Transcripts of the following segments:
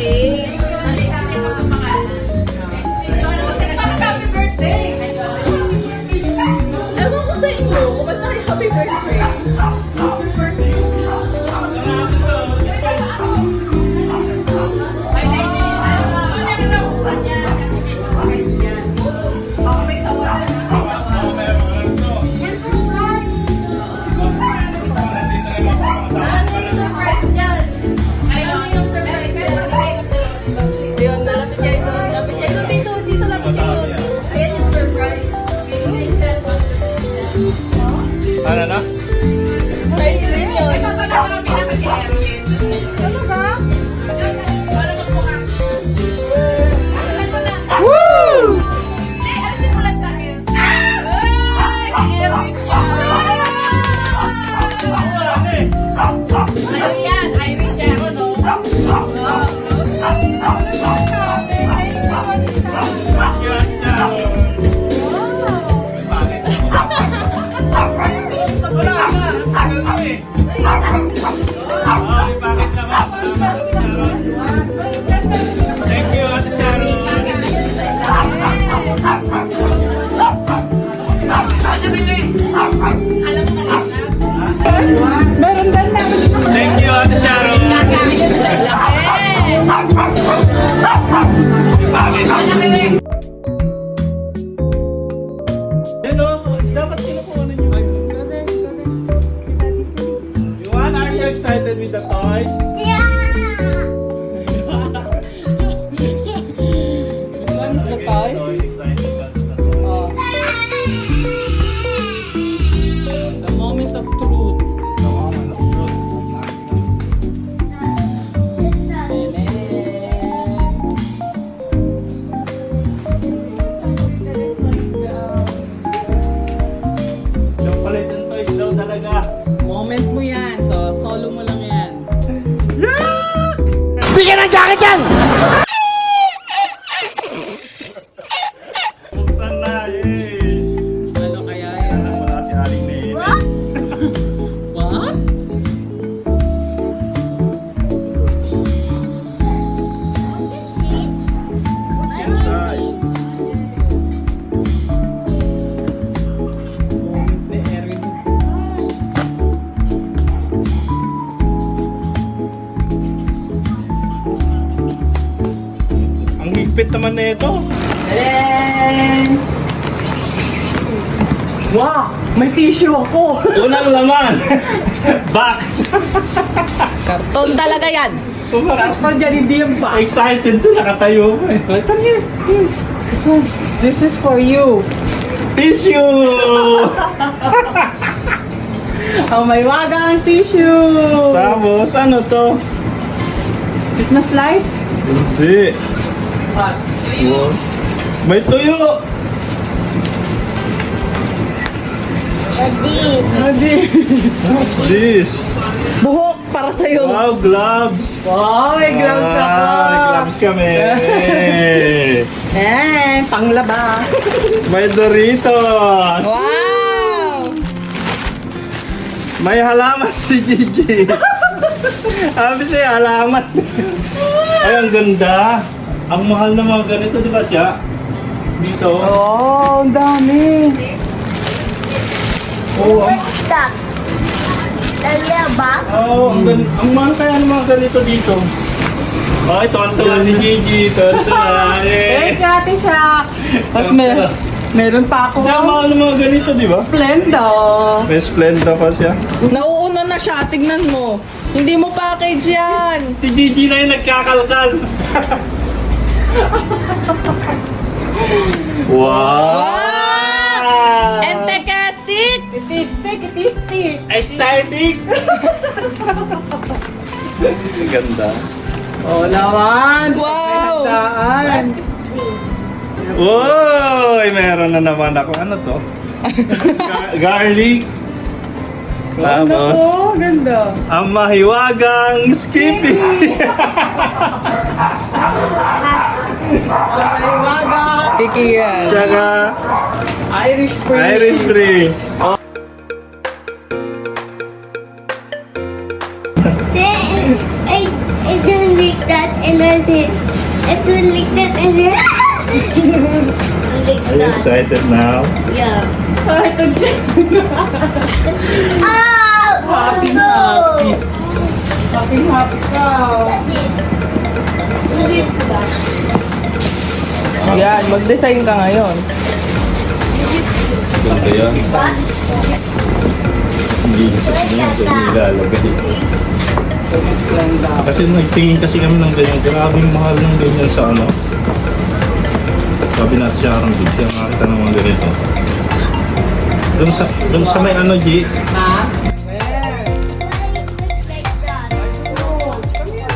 birthday. Happy birthday! Ewan ko sa inyo, ba't na happy birthday? Ano na? Ay, yun yun. Ano ba? Woo! Thank you, Ate Sharon. Thank you, Ate Sharon. Hello, dapat kinukunin nyo. Yuan, are you excited with the toys? This one is the toy. Oh. The moment of truth. Yung palit ng toys daw talaga. Moment mo yan. So, solo mo lang yan. Bigyan ng jacket yan! Buksan na, eh. Ano kaya yan? Alam mo na si Aling Nene. What? What's inside? The Erin. Ang higpit naman na ito. Ellen! Wow! May tissue ako! Unang laman. Box. Karton talaga yan! Karton dyan, hindi yung box. Excited to nakatayo ko eh. Come here. Here. This one. This is for you. Tissue! Oh, may wagang tissue! Tapos ano to? Christmas light? Hindi. What? Wow. May tuyo! Adi. What's this? Buhok para sa'yo. Wow, gloves! Wow, may gloves ako. May gloves kami! Eh, panglaba. May Doritos! Wow! May halaman si Gigi! Sabi siya, halaman! Ay, ang ganda! Ang mahal na mga ganito, di ba siya? Dito. Oh, ang dami. Oo, ang, Stop. ang mahal kaya ng mga ganito dito. Ay, tuwan-tuwa si Gigi. Tuwan-tuwa. Eh, Ate Shaq. Tapos meron pa ako. Ang mahal ng mga ganito, di ba? Splenda. May Splenda pa siya. Nauuna na siya, tignan mo. Hindi mo package yan. Si Gigi na yung nagkakalkal. Wow! And tekasik. Itistik, itistik. Aesthetic! Ganda. Oh, lawan. Wow. Pinagdaan. Uy! Meron na naman ako. Ano to? Garlic. Tapos, Oh, ganda. ang mahiwagang Skippy. Tiki yan. Tsaka, Irish free. Irish Free. Oh, Ay, it will like that and I say, it will like that and then like Are you that. excited now? Yeah. Excited siya. Oh! Happy, no! happy. Happy ka. That is. Look at that. Yan, mag-design ka ngayon. Ganda yan. Hindi isa niya. Hindi ilalagay. Kasi nagtingin kasi kami ng ganyan. Grabing mahal ng ganyan sa ano. Sabi natin siya arang big. Kaya makakita ng mga ganito. Doon sa may ano, G. Ha? Where? Why it looks like that? Oh, come here.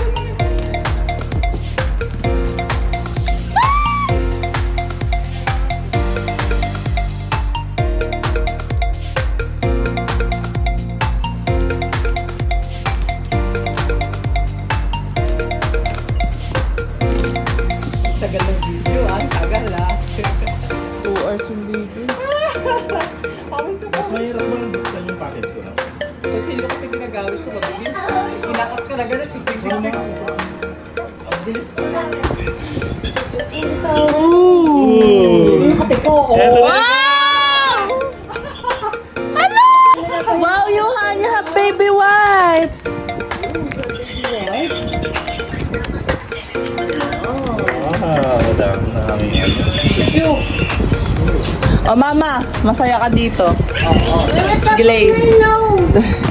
Tagal ng video, tagal 2 hours yung video. Kamusta Mas mahirap bang buksan yung package ko na? Kutsilyo kasi ginagamit ko mabilis. Inakat ka na gano'n, siksik-siksik. Ang bilis ko na. Ooh! Yung kape ko, oh. Eto na. Wow, Johan, you have baby wipes. Madami na kami ano. Oh, mama, masaya ka dito. Glaze.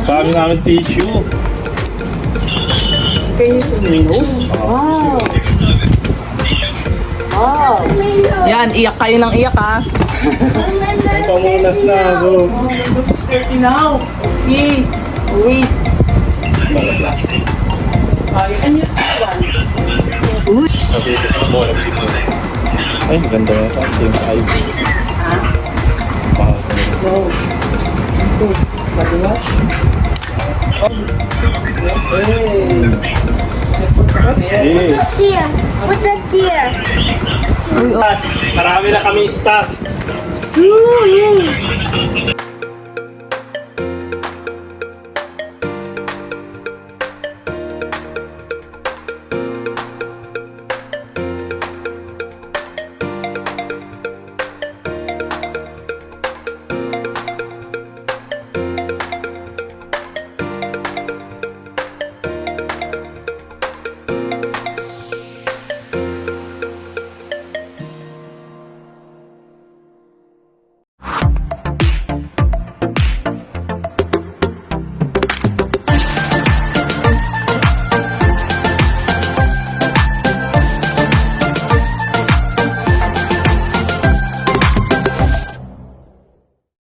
Dami namin tissue. Can you see my nose? Wow. Wow. Yan, iyak kayo ng iyak, ha? Ang pamunas na ako. Looks dirty now. Okay. Wait. Mga plastic. And you see one. Sabi ko na bola dito. Ay, ganda na ito. Same size. Mahal ko na. Go. Go. Body wash. Yes. Here. Put that here. Marami na kami stock.